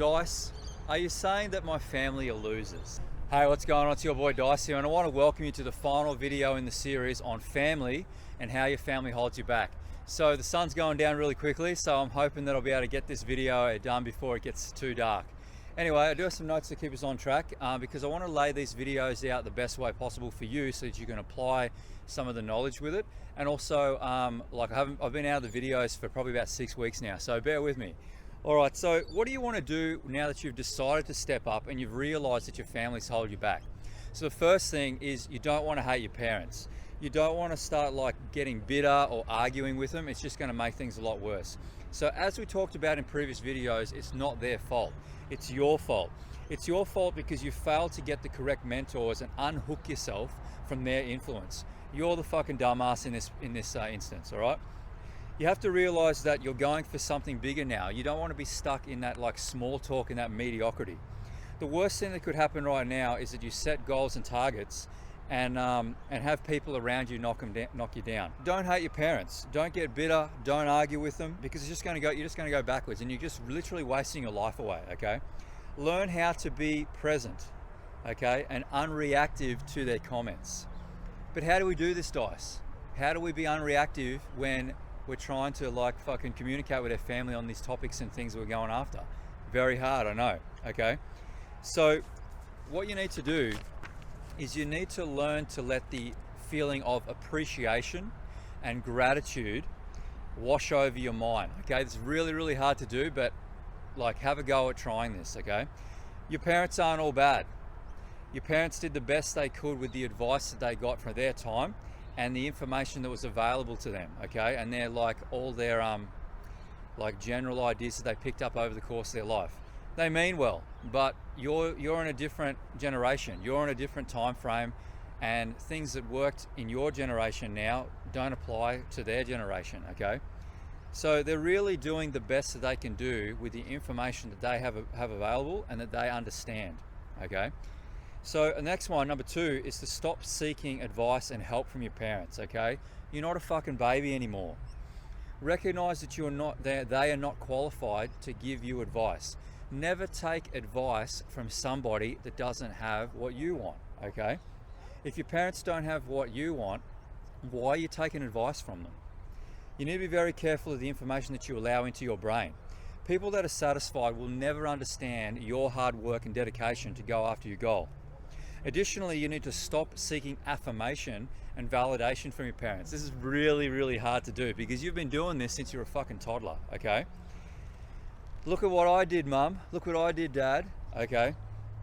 Dice, are you saying that my family are losers? Hey, what's going on? It's your boy Dice here, and I want to welcome you to the final video in the series on family and how your family holds you back. So the sun's going down really quickly, so I'm hoping that I'll be able to get this video done before it gets too dark. Anyway, I do have some notes to keep us on track because I want to lay these videos out the best way possible for you so that you can apply some of the knowledge with it. And also, I've been out of the videos for probably about 6 weeks now, so bear with me. All right, so what do you want to do now that you've decided to step up and you've realized that your family's hold you back? So the first thing is you don't want to hate your parents. You don't want to start like getting bitter or arguing with them. It's just going to make things a lot worse. So as we talked about in previous videos, it's not their fault. It's your fault. It's your fault because you failed to get the correct mentors and unhook yourself from their influence. You're the fucking dumbass in this instance, all right? You have to realize that you're going for something bigger now. You don't want to be stuck in that like small talk and that mediocrity. The worst thing that could happen right now is that you set goals and targets and have people around you knock you down. Don't hate your parents. Don't get bitter. Don't argue with them because you're just going to go backwards and you're just literally wasting your life away, okay? Learn how to be present, okay, and unreactive to their comments. But how do we do this, Dice? How do we be unreactive when we're trying to like fucking communicate with our family on these topics and things we're going after? Very hard, I know, okay? So what you need to do is you need to learn to let the feeling of appreciation and gratitude wash over your mind, okay? It's really, really hard to do, but like have a go at trying this, okay? Your parents aren't all bad. Your parents did the best they could with the advice that they got from their time and the information that was available to them, okay? And they're like all their like general ideas that they picked up over the course of their life. They mean well, but you're in a different generation. You're in a different time frame, and things that worked in your generation now don't apply to their generation, okay? So they're really doing the best that they can do with the information that they have available and that they understand, okay? So the next one, number 2, is to stop seeking advice and help from your parents, okay? You're not a fucking baby anymore. Recognize that they are not qualified to give you advice. Never take advice from somebody that doesn't have what you want, okay? If your parents don't have what you want, why are you taking advice from them? You need to be very careful of the information that you allow into your brain. People that are satisfied will never understand your hard work and dedication to go after your goal. Additionally, you need to stop seeking affirmation and validation from your parents. This is really, really hard to do because you've been doing this since you were a fucking toddler, okay? Look at what I did, Mum. Look what I did, Dad, okay?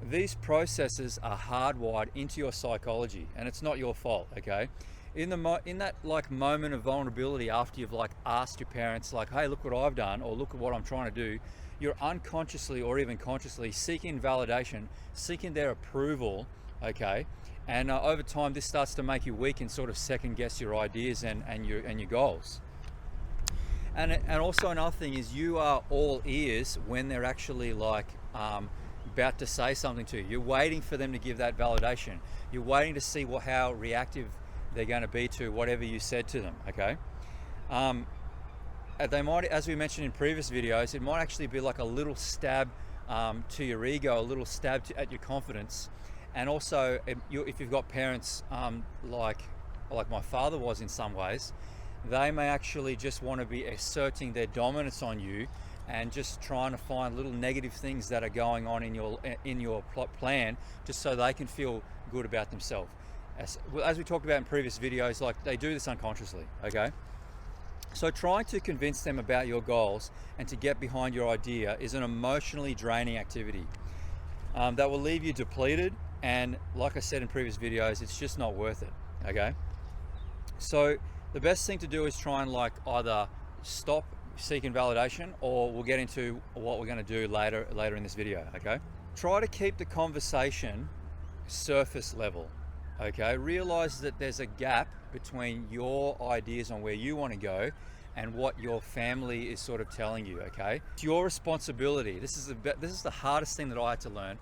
These processes are hardwired into your psychology and it's not your fault, okay? In that like moment of vulnerability after you've like asked your parents like, hey, look what I've done, or look at what I'm trying to do, you're unconsciously or even consciously seeking validation, seeking their approval, okay? And over time, this starts to make you weak and sort of second guess your ideas and your goals. And also another thing is you are all ears when they're actually like about to say something to you. You're waiting for them to give that validation. You're waiting to see how reactive they're going to be to whatever you said to them, okay? They might, as we mentioned in previous videos, it might actually be like a little stab to your ego, a little stab at your confidence. And also, if you've got parents like my father was in some ways, they may actually just want to be asserting their dominance on you and just trying to find little negative things that are going on in your plan just so they can feel good about themselves. As we talked about in previous videos, like they do this unconsciously, okay? So trying to convince them about your goals and to get behind your idea is an emotionally draining activity that will leave you depleted, and like I said in previous videos, it's just not worth it, okay? So the best thing to do is try and like either stop seeking validation, or we'll get into what we're going to do later in this video, okay? Try to keep the conversation surface level, okay? Realize that there's a gap between your ideas on where you want to go and what your family is sort of telling you, okay? It's your responsibility. This is the hardest thing that I had to learn.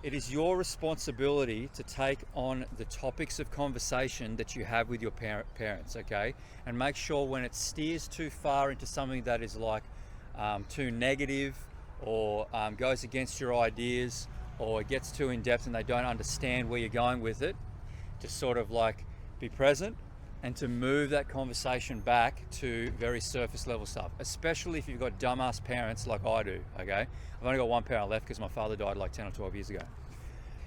It is your responsibility to take on the topics of conversation that you have with your parents, okay? And make sure when it steers too far into something that is like too negative or goes against your ideas, or it gets too in depth and they don't understand where you're going with it, to sort of like be present and to move that conversation back to very surface level stuff, especially if you've got dumbass parents like I do, okay? I've only got one parent left because my father died like 10 or 12 years ago.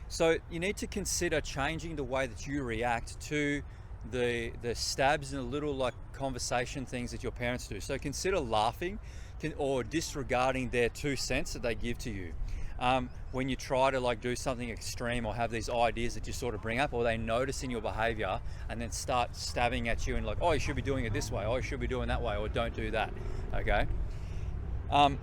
So you need to consider changing the way that you react to the stabs and the little like conversation things that your parents do. So consider laughing or disregarding their 2 cents that they give to you. When you try to like do something extreme or have these ideas that you sort of bring up, or they notice in your behavior and then start stabbing at you and like, oh, you should be doing it this way, oh, you should be doing that way, or don't do that, okay? One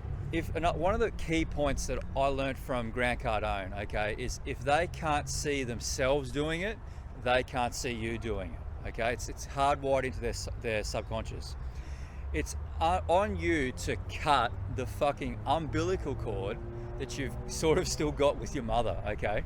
of the key points that I learned from Grant Cardone, okay, is if they can't see themselves doing it, they can't see you doing it, okay? It's hardwired into their subconscious. It's on you to cut the fucking umbilical cord that you've sort of still got with your mother, okay?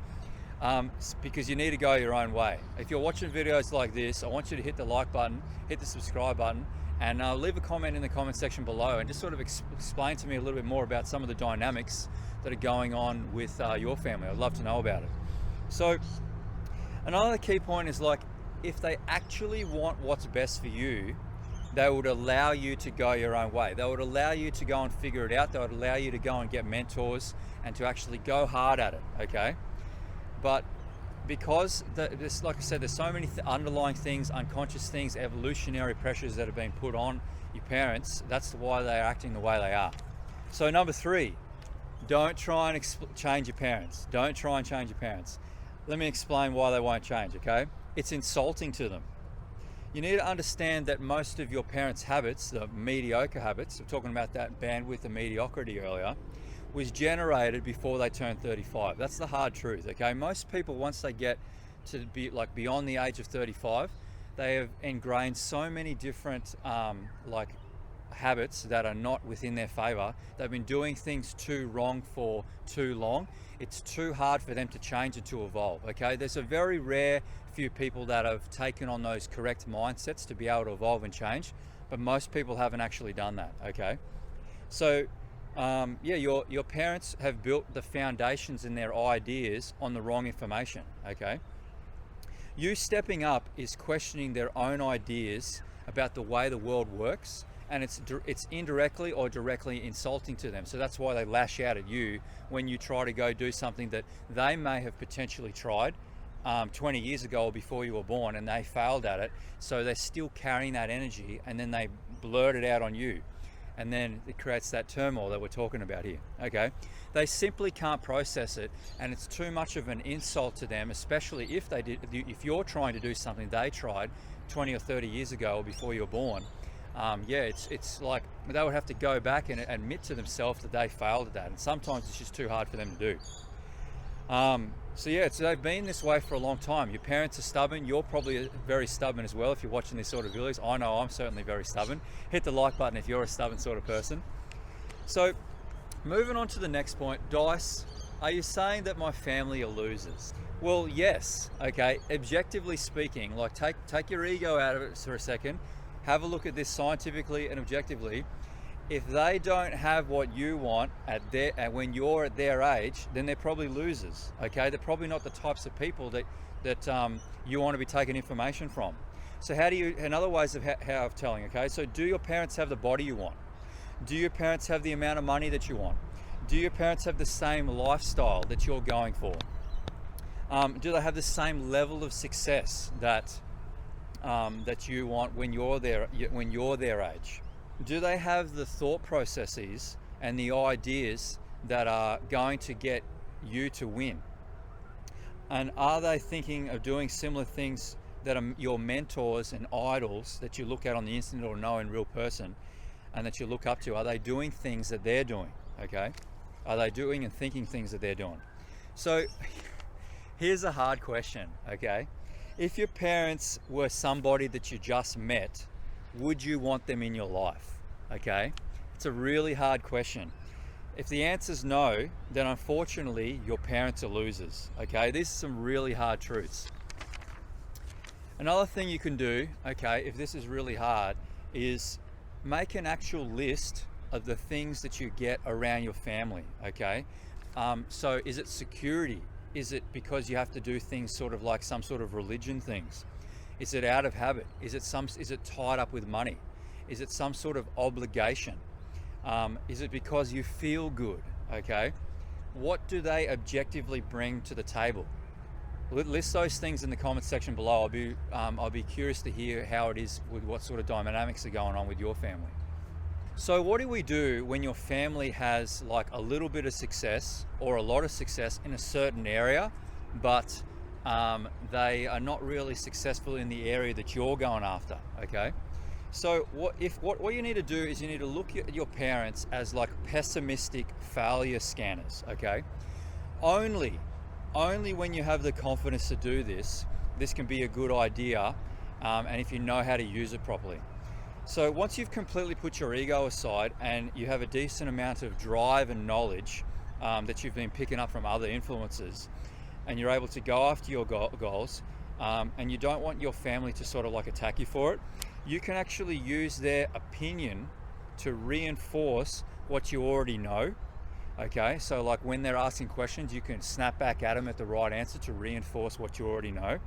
Because you need to go your own way. If you're watching videos like this, I want you to hit the like button, hit the subscribe button, and leave a comment in the comment section below and just sort of explain to me a little bit more about some of the dynamics that are going on with your family. I'd love to know about it. So another key point is like, if they actually want what's best for you, they would allow you to go your own way. They would allow you to go and figure it out. They would allow you to go and get mentors and to actually go hard at it, okay? But because like I said, there's so many underlying things, unconscious things, evolutionary pressures that have been put on your parents, that's why they're acting the way they are. So number 3, don't try and change your parents. Don't try and change your parents. Let me explain why they won't change, okay? It's insulting to them. You need to understand that most of your parents' habits, the mediocre habits, we're talking about that bandwidth of mediocrity earlier, was generated before they turned 35. That's the hard truth, okay? Most people, once they get to be like beyond the age of 35, they have ingrained so many different like habits that are not within their favor. They've been doing things too wrong for too long. It's too hard for them to change and to evolve, okay? There's a very rare few people that have taken on those correct mindsets to be able to evolve and change, but most people haven't actually done that, okay? So yeah, your parents have built the foundations in their ideas on the wrong information, okay? You stepping up is questioning their own ideas about the way the world works, and it's indirectly or directly insulting to them. So that's why they lash out at you when you try to go do something that they may have potentially tried 20 years ago or before you were born, and they failed at it. So they're still carrying that energy, and then they blurt it out on you. And then it creates that turmoil that we're talking about here, okay? They simply can't process it, and it's too much of an insult to them, especially if if you're trying to do something they tried 20 or 30 years ago or before you were born. Yeah, it's like they would have to go back and admit to themselves that they failed at that, and sometimes it's just too hard for them to do. So yeah, so they've been this way for a long time. Your parents are stubborn. You're probably very stubborn as well if you're watching these sort of videos. I know I'm certainly very stubborn. Hit the like button if you're a stubborn sort of person. So moving on to the next point, Dice, are you saying that my family are losers? Well, yes, okay. Objectively speaking, like take your ego out of it for a second. Have a look at this scientifically and objectively. If they don't have what you want when you're at their age, then they're probably losers, okay? They're probably not the types of people that you want to be taking information from. So another ways of how of telling, okay? So do your parents have the body you want? Do your parents have the amount of money that you want? Do your parents have the same lifestyle that you're going for? Do they have the same level of success that you want when you're their age? Do they have the thought processes and the ideas that are going to get you to win? And are they thinking of doing similar things that are your mentors and idols that you look at on the internet or know in real person and that you look up to? Are they doing things that they're doing, okay? Are they doing and thinking things that they're doing? So here's a hard question, okay? If your parents were somebody that you just met, would you want them in your life? Okay, it's a really hard question. If the answer's no, then unfortunately your parents are losers. Okay, these are some really hard truths. Another thing you can do, okay, if this is really hard, is make an actual list of the things that you get around your family, okay? So is it security? Is it because you have to do things sort of like some sort of religion things? Is it out of habit? Is it tied up with money? Is it some sort of obligation? Is it because you feel good? Okay. What do they objectively bring to the table? List those things in the comments section below. I'll be curious to hear how it is with what sort of dynamics are going on with your family. So what do we do when your family has like a little bit of success or a lot of success in a certain area, but they are not really successful in the area that you're going after? Okay. So what you need to do is you need to look at your parents as like pessimistic failure scanners. Okay. Only when you have the confidence to do this can be a good idea, and if you know how to use it properly. So once you've completely put your ego aside and you have a decent amount of drive and knowledge that you've been picking up from other influences, and you're able to go after your goals, and you don't want your family to sort of like attack you for it, you can actually use their opinion to reinforce what you already know. Okay, so like when they're asking questions, you can snap back at them at the right answer to reinforce what you already know.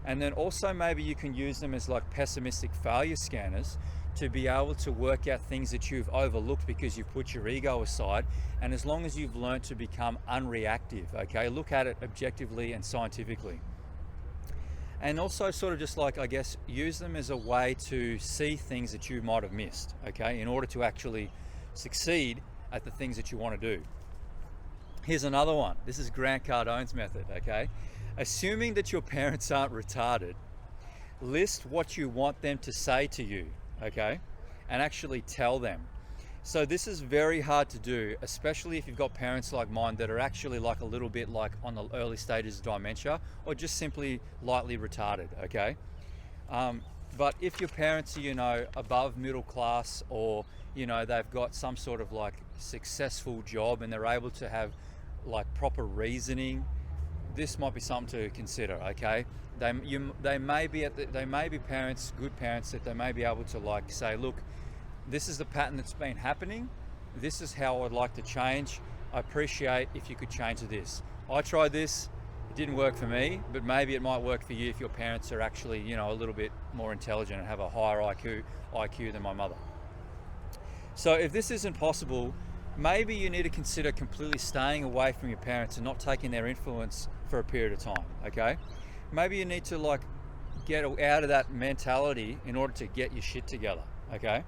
And then also maybe you can use them as like pessimistic failure scanners to be able to work out things that you've overlooked because you've put your ego aside. And as long as you've learned to become unreactive, okay, look at it objectively and scientifically. And also sort of just like, I guess, use them as a way to see things that you might have missed, okay, in order to actually succeed at the things that you want to do. Here's another one. This is Grant Cardone's method, okay? Assuming that your parents aren't retarded, list what you want them to say to you, okay? And actually tell them. So this is very hard to do, especially if you've got parents like mine that are actually like a little bit like on the early stages of dementia or just simply lightly retarded, okay? But if your parents are, you know, above middle class, or, you know, they've got some sort of like successful job and they're able to have like proper reasoning, this might be something to consider, okay? They may be parents, good parents, that they may be able to like say, look, this is the pattern that's been happening. This is how I'd like to change. I appreciate if you could change to this. I tried this, it didn't work for me, but maybe it might work for you if your parents are actually, you know, a little bit more intelligent and have a higher IQ than my mother. So if this isn't possible, maybe you need to consider completely staying away from your parents and not taking their influence for a period of time, okay? Maybe you need to like get out of that mentality in order to get your shit together, okay?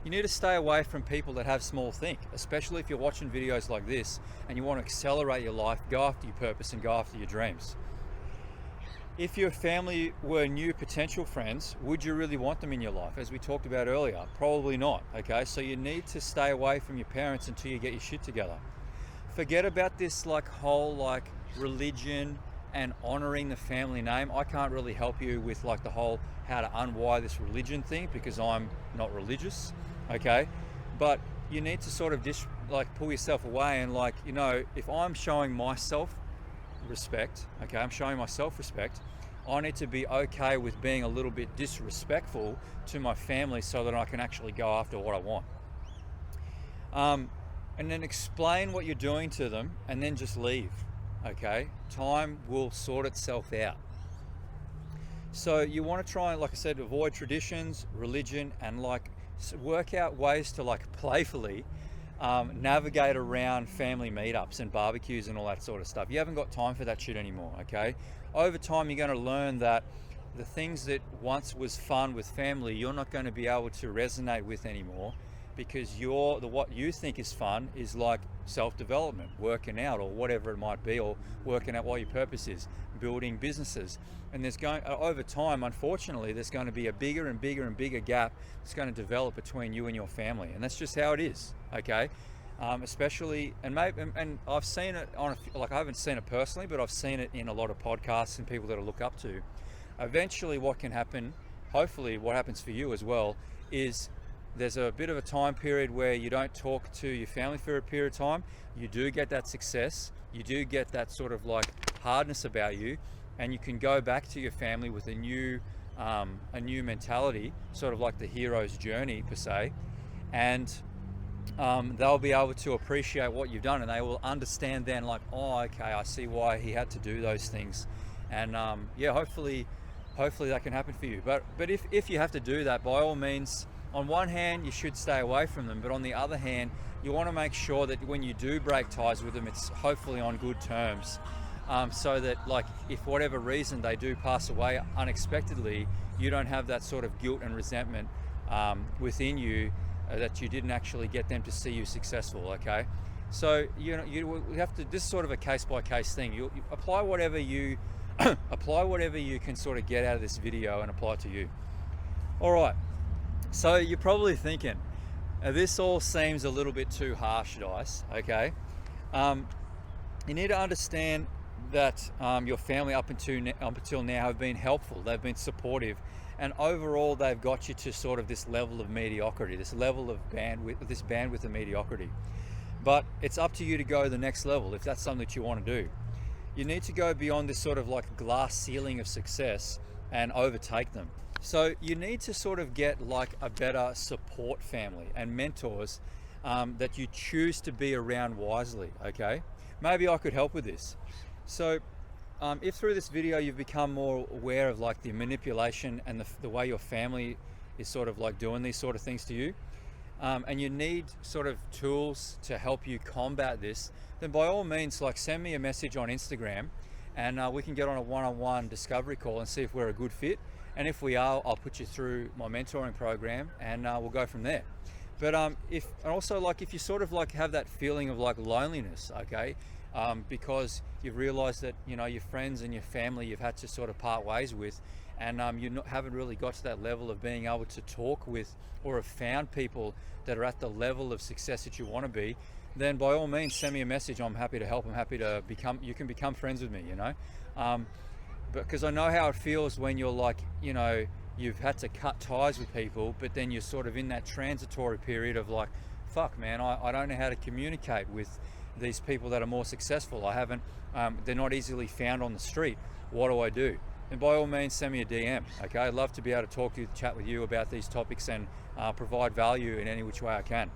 You need to stay away from people that have small think, especially if you're watching videos like this and you want to accelerate your life, go after your purpose and go after your dreams. If your family were new potential friends, would you really want them in your life? As we talked about earlier, probably not, okay? So you need to stay away from your parents until you get your shit together. Forget about this like whole like religion and honoring the family name. I can't really help you with like the whole how to unwire this religion thing because I'm not religious, okay? But you need to sort of just like pull yourself away and like, you know, if I'm showing myself respect, okay, I'm showing myself respect, I need to be okay with being a little bit disrespectful to my family so that I can actually go after what I want. And then explain what you're doing to them and then just leave, okay? Time will sort itself out. So you want to try and, like I said, avoid traditions, religion, and like work out ways to like playfully navigate around family meetups and barbecues and all that sort of stuff. You haven't got time for that shit anymore, okay? Over time, you're going to learn that the things that once was fun with family, you're not going to be able to resonate with anymore because what you think is fun is like self-development, working out or whatever it might be, or working out what your purpose is, building businesses. And over time, unfortunately, there's going to be a bigger and bigger and bigger gap that's going to develop between you and your family. And that's just how it is, okay? Especially, and I've seen it I haven't seen it personally, but I've seen it in a lot of podcasts and people that I look up to. Eventually what can happen, hopefully what happens for you as well, is there's a bit of a time period where you don't talk to your family for a period of time. You do get that success. You do get that sort of like hardness about you, and you can go back to your family with a new mentality, sort of like the hero's journey per se. And they'll be able to appreciate what you've done, and they will understand then, like, oh, okay, I see why he had to do those things. And yeah, hopefully that can happen for you. But if you have to do that, by all means, on one hand, you should stay away from them, but on the other hand, you want to make sure that when you do break ties with them, it's hopefully on good terms, so that, like, if whatever reason they do pass away unexpectedly, you don't have that sort of guilt and resentment within you, that you didn't actually get them to see you successful. Okay, so you have to. This is sort of a case-by-case thing. You apply whatever you apply whatever you can sort of get out of this video and apply it to you. All right. So you're probably thinking, this all seems a little bit too harsh, Dice. Okay, you need to understand that your family up until now have been helpful. They've been supportive, and overall they've got you to sort of this level of mediocrity, this level of bandwidth of mediocrity. But it's up to you to go to the next level if that's something that you want to do. You need to go beyond this sort of like glass ceiling of success and overtake them. So you need to sort of get like a better support family and mentors that you choose to be around wisely. Okay, maybe I could help with this. So if through this video you've become more aware of like the manipulation and the way your family is sort of like doing these sort of things to you, and you need sort of tools to help you combat this, then by all means, like, send me a message on Instagram, and we can get on a one-on-one discovery call and see if we're a good fit. And if we are, I'll put you through my mentoring program, and we'll go from there. But if you sort of like have that feeling of like loneliness, okay, because you've realized that, you know, your friends and your family you've had to sort of part ways with, and haven't really got to that level of being able to talk with or have found people that are at the level of success that you want to be, then by all means send me a message. I'm happy to help. I'm happy to you can become friends with me, you know, because I know how it feels when you're like, you know, you've had to cut ties with people, but then you're sort of in that transitory period of like, fuck man, I don't know how to communicate with these people that are more successful. I haven't, they're not easily found on the street. What do I do? And by all means, send me a DM. Okay, I'd love to be able to talk to you, chat with you about these topics, and provide value in any which way I can.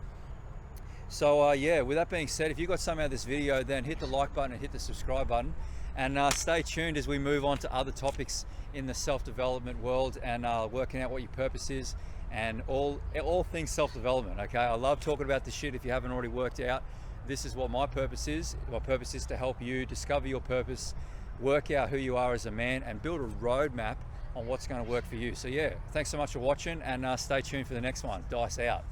So yeah, with that being said, if you got something out of this video, then hit the like button and hit the subscribe button, and stay tuned as we move on to other topics in the self-development world, and working out what your purpose is, and all things self-development. Okay, I love talking about this shit. If you haven't already worked out, this is what my purpose is. My purpose is to help you discover your purpose, work out who you are as a man, and build a roadmap on what's going to work for you. So yeah, thanks so much for watching, and stay tuned for the next one. Dice out.